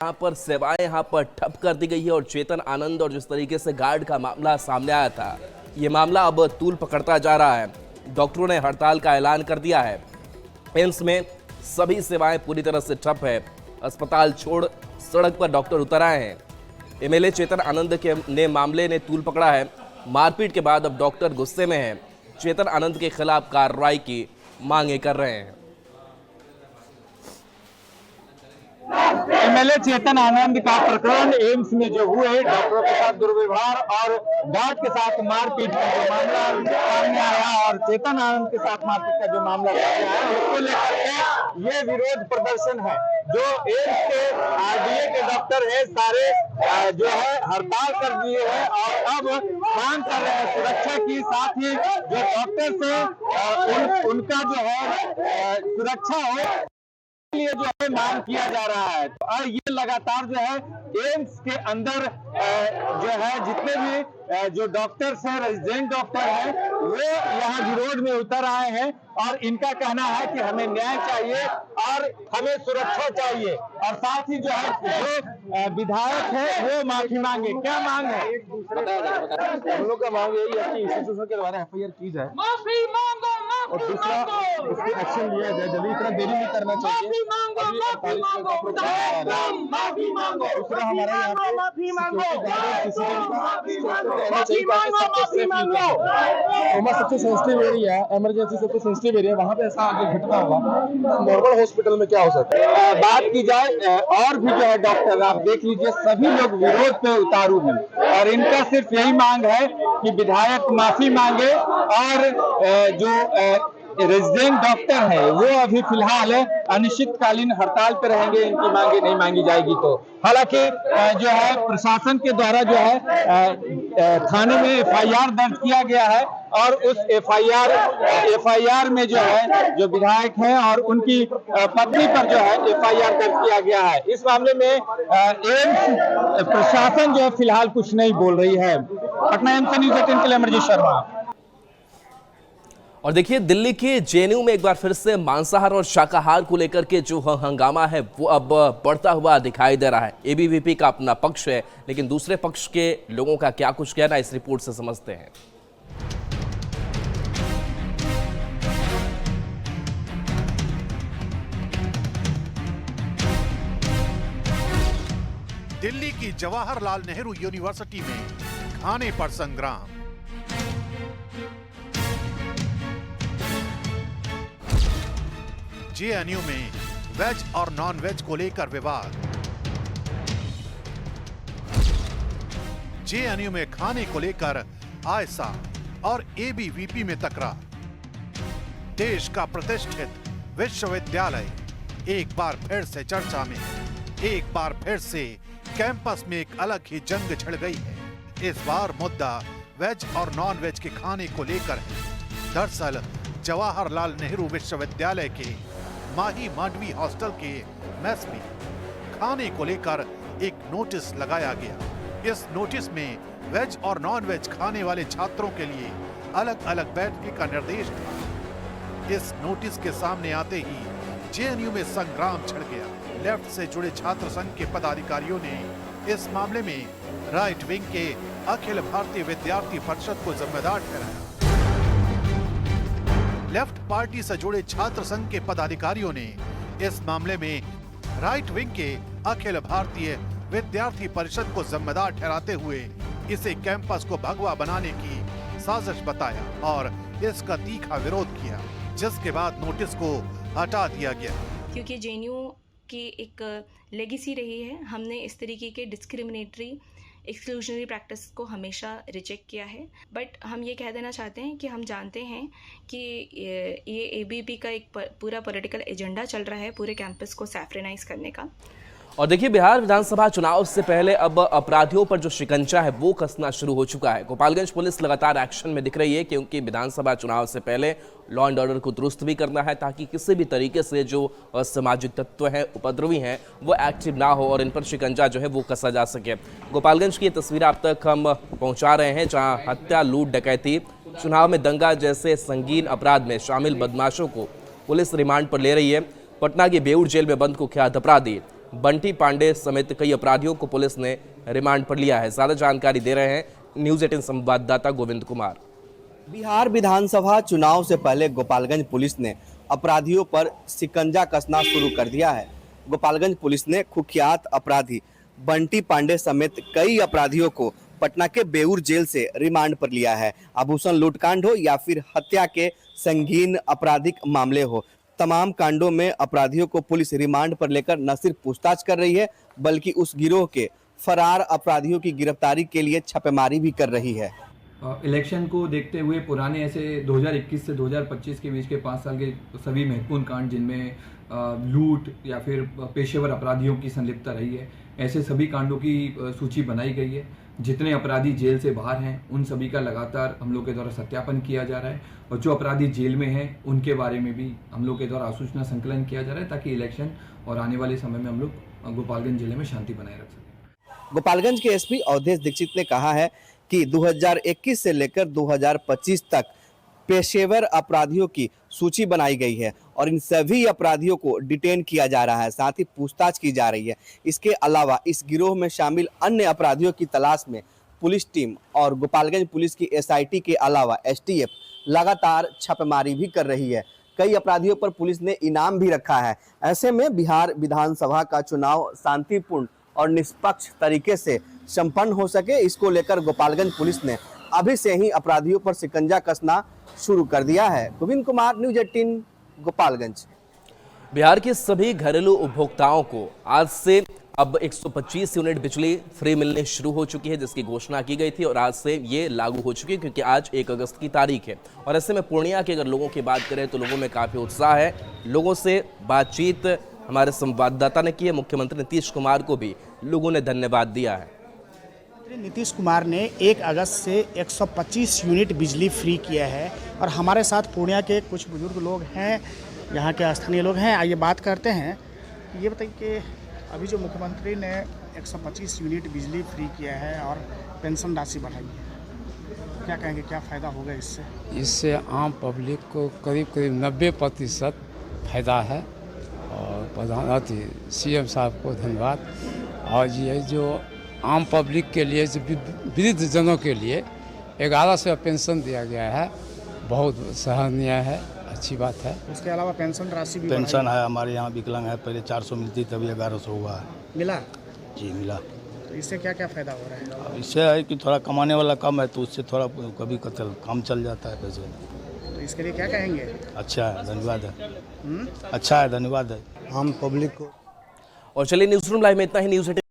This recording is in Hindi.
यहाँ पर सेवाएं यहाँ पर ठप कर दी गई है और चेतन आनंद और जिस तरीके से गार्ड का मामला सामने आया था, ये मामला अब तूल पकड़ता जा रहा है। डॉक्टरों ने हड़ताल का ऐलान कर दिया है। एम्स में सभी सेवाएं पूरी तरह से ठप है। अस्पताल छोड़ सड़क पर डॉक्टर उतर आए हैं। एमएलए चेतन आनंद ने मामले ने तूल पकड़ा है। मारपीट के बाद अब डॉक्टर गुस्से में हैं। चेतन आनंद के खिलाफ कार्रवाई की मांगे कर रहे हैं। एमएलए चेतन आनंद का प्रकरण एम्स में जो हुए डॉक्टरों के साथ दुर्व्यवहार और गार्ड के साथ मारपीट का जो मामला सामने आया और चेतन आनंद के साथ मारपीट का जो मामला सामने आया, उसको लेकर के ये विरोध प्रदर्शन है। जो एम्स के आरडीए के डॉक्टर है सारे जो है हड़ताल कर दिए हैं और अब मांग कर रहे हैं सुरक्षा की, साथ ही जो डॉक्टर से उनका जो है सुरक्षा हो लिए जो है मांग किया जा रहा है। और ये लगातार जो है एम्स के अंदर जो है जितने भी जो डॉक्टर्स हैं, रेजिडेंट डॉक्टर हैं, वो यहाँ विरोध में उतर आए हैं और इनका कहना है कि हमें न्याय चाहिए और हमें सुरक्षा चाहिए और साथ ही जो है जो विधायक है वो माफी मांगे। क्या मांग है? हम लोग का मांग यही है कि इंस्टीट्यूशन के द्वारा एफआईआर की जाए, माफी मांगो, और दूसरा उसके एक्शन लिया जाए। जल्दी इतना देरी नहीं करना चाहिए। दूसरा हमारा यहाँ सबसे सेंसिटिव एरिया, इमरजेंसी सबसे सेंसिटिव एरिया, वहाँ पे ऐसा अगर घटना होगा नॉर्मल हॉस्पिटल में क्या हो सकता है? बात की जाए और भी जो है डॉक्टर आप देख लीजिए सभी लोग विरोध पे उतारू हैं और इनका सिर्फ यही मांग है कि विधायक माफी मांगे और जो रेजिडेंट डॉक्टर है वो अभी फिलहाल अनिश्चितकालीन हड़ताल पर रहेंगे। इनकी मांगे नहीं मांगी जाएगी तो। हालांकि जो है प्रशासन के द्वारा जो है थाने में एफआईआर दर्ज किया गया है और उस एफआईआर में जो है जो विधायक हैं और उनकी पत्नी पर जो है एफआईआर दर्ज किया गया है। इस मामले में एम्स प्रशासन जो है फिलहाल कुछ नहीं बोल रही है। पटना एम्स न्यूज़ 18 के लिए अमरजीत शर्मा। और देखिए दिल्ली के जेएनयू में एक बार फिर से मांसाहार और शाकाहार को लेकर के जो हंगामा है वो अब बढ़ता हुआ दिखाई दे रहा है। एबीवीपी का अपना पक्ष है, लेकिन दूसरे पक्ष के लोगों का क्या कुछ कहना इस रिपोर्ट से समझते हैं। दिल्ली की जवाहरलाल नेहरू यूनिवर्सिटी में खाने पर संग्राम। जेएनयू में वेज और नॉन वेज को लेकर विवाद। जेएनयू में खाने को लेकर आयसा और एबीवीपी में तकरार। देश का प्रतिष्ठित विश्वविद्यालय एक बार फिर से चर्चा में। एक बार फिर से कैंपस में एक अलग ही जंग छिड़ गई है। इस बार मुद्दा वेज और नॉन वेज के खाने को लेकर है। दरअसल जवाहरलाल नेहरू विश्वविद्यालय के माही मांडवी हॉस्टल के मेस में खाने को लेकर एक नोटिस लगाया गया। इस नोटिस में वेज और नॉन वेज खाने वाले छात्रों के लिए अलग अलग बैठने का निर्देश था। इस नोटिस के सामने आते ही जेएनयू में संग्राम छिड़ गया। लेफ्ट से जुड़े छात्र संघ के पदाधिकारियों ने इस मामले में राइट विंग के अखिल भारतीय विद्यार्थी परिषद को जिम्मेदार ठहराया। लेफ्ट पार्टी से जुड़े छात्र संघ के पदाधिकारियों ने इस मामले में राइट विंग के अखिल भारतीय विद्यार्थी परिषद को जिम्मेदार ठहराते हुए इसे कैंपस को भगवा बनाने की साजिश बताया और इसका तीखा विरोध किया, जिसके बाद नोटिस को हटा दिया गया। क्योंकि जेएनयू की एक लेगेसी रही है, हमने इस तरीके के डिस्क्रिमिनेटरी एक्सक्लूजनरी प्रैक्टिस को हमेशा रिजेक्ट किया है। बट हम ये कह देना चाहते हैं कि हम जानते हैं कि ये एबीवीपी का एक पूरा पॉलिटिकल एजेंडा चल रहा है पूरे कैंपस को सैफ्रेनाइज करने का। और देखिए बिहार विधानसभा चुनाव से पहले अब अपराधियों पर जो शिकंजा है वो कसना शुरू हो चुका है। गोपालगंज पुलिस लगातार एक्शन में दिख रही है क्योंकि विधानसभा चुनाव से पहले लॉ एंड ऑर्डर को दुरुस्त भी करना है ताकि किसी भी तरीके से जो असामाजिक तत्व हैं, उपद्रवी हैं, वो एक्टिव ना हो और इन पर शिकंजा जो है वो कसा जा सके। गोपालगंज की तस्वीर आप तक हम पहुंचा रहे हैं जहां हत्या, लूट, डकैती, चुनाव में दंगा जैसे संगीन अपराध में शामिल बदमाशों को पुलिस रिमांड पर ले रही है। पटना की बेऊर जेल में बंद कुख्यात अपराधी बंटी पांडे समेत कई अपराधियों को पुलिस ने रिमांड पर लिया है। ज्यादा जानकारी दे रहे हैं न्यूज 18 संवाददाता गोविंद कुमार। बिहार विधानसभा चुनाव से पहले गोपालगंज पुलिस ने अपराधियों पर शिकंजा कसना शुरू कर दिया है। गोपालगंज पुलिस ने कुख्यात अपराधी बंटी पांडे समेत कई अपराधियों को पटना के बेऊर जेल से रिमांड पर लिया है। आभूषण लूटकांड हो या फिर हत्या के संगीन आपराधिक मामले हो, तमाम कांडों में अपराधियों को पुलिस रिमांड पर लेकर न सिर्फ पूछताछ कर रही है बल्कि उस गिरोह के फरार अपराधियों की गिरफ्तारी के लिए छापेमारी भी कर रही है। इलेक्शन को देखते हुए पुराने ऐसे 2021 से 2025 के बीच के 5 साल के सभी महत्वपूर्ण कांड जिनमें लूट या फिर पेशेवर अपराधियों की संलिप्तता रही है, ऐसे सभी कांडों की सूची बनाई गई है। जितने अपराधी जेल से बाहर हैं उन सभी का लगातार हम लोग के द्वारा सत्यापन किया जा रहा है और जो अपराधी जेल में हैं उनके बारे में भी हम लोग के द्वारा आसूचना संकलन किया जा रहा है ताकि इलेक्शन और आने वाले समय में हम लोग गोपालगंज जिले में शांति बनाए रख सकें। गोपालगंज के एसपी अवधेश दीक्षित ने कहा है कि 2021 से लेकर 2025 तक पेशेवर अपराधियों की सूची बनाई गई है और इन सभी अपराधियों को डिटेन किया जा रहा है, साथ ही पूछताछ की जा रही है। इसके अलावा इस गिरोह में शामिल अन्य अपराधियों की तलाश में पुलिस टीम और गोपालगंज पुलिस की एसआईटी के अलावा एसटीएफ लगातार छापेमारी भी कर रही है। कई अपराधियों पर पुलिस ने इनाम भी रखा है। ऐसे में बिहार विधानसभा का चुनाव शांतिपूर्ण और निष्पक्ष तरीके से संपन्न हो सके, इसको लेकर गोपालगंज पुलिस ने अभी से ही अपराधियों पर शिकंजा कसना शुरू कर दिया है। गोविंद कुमार, न्यूज 18 गोपालगंज। बिहार के सभी घरेलू उपभोक्ताओं को आज से अब 125 यूनिट बिजली फ्री मिलने शुरू हो चुकी है, जिसकी घोषणा की गई थी और आज से ये लागू हो चुकी है क्योंकि आज 1 अगस्त की तारीख है। और ऐसे में पूर्णिया के अगर लोगों की बात करें तो लोगों में काफी उत्साह है। लोगों से बातचीत हमारे संवाददाता ने की है। मुख्यमंत्री नीतीश कुमार को भी लोगों ने धन्यवाद दिया है। नीतीश कुमार ने 1 अगस्त से 125 यूनिट बिजली फ्री किया है और हमारे साथ पूर्णिया के कुछ बुजुर्ग लोग हैं, यहाँ के स्थानीय लोग हैं। आइए बात करते हैं। ये बताइए कि अभी जो मुख्यमंत्री ने 125 यूनिट बिजली फ्री किया है और पेंशन राशि बढ़ाई है, क्या कहेंगे, क्या फ़ायदा होगा इससे? इससे आम पब्लिक को करीब 90% फायदा है और प्रधानमंत्री सीएम साहब को धन्यवाद। और ये जो आम पब्लिक के लिए, वृद्ध जनों के लिए 1100 पेंशन दिया गया है, बहुत सराहनीय है, अच्छी बात है। उसके अलावा पेंशन राशि भी पेंशन है हमारे यहाँ विकलांग है, पहले 400 मिलती तभी 1100 हुआ है। मिला जी मिला। तो इससे क्या क्या फ़ायदा हो रहा है? अब इससे है कि थोड़ा कमाने वाला कम है तो उससे थोड़ा कभी काम चल जाता है पैसे। तो इसके लिए क्या कहेंगे? अच्छा है, धन्यवाद है। अच्छा है, धन्यवाद है आम पब्लिक को। और चलिए न्यूज़ रूम लाइव में इतना ही। न्यूज़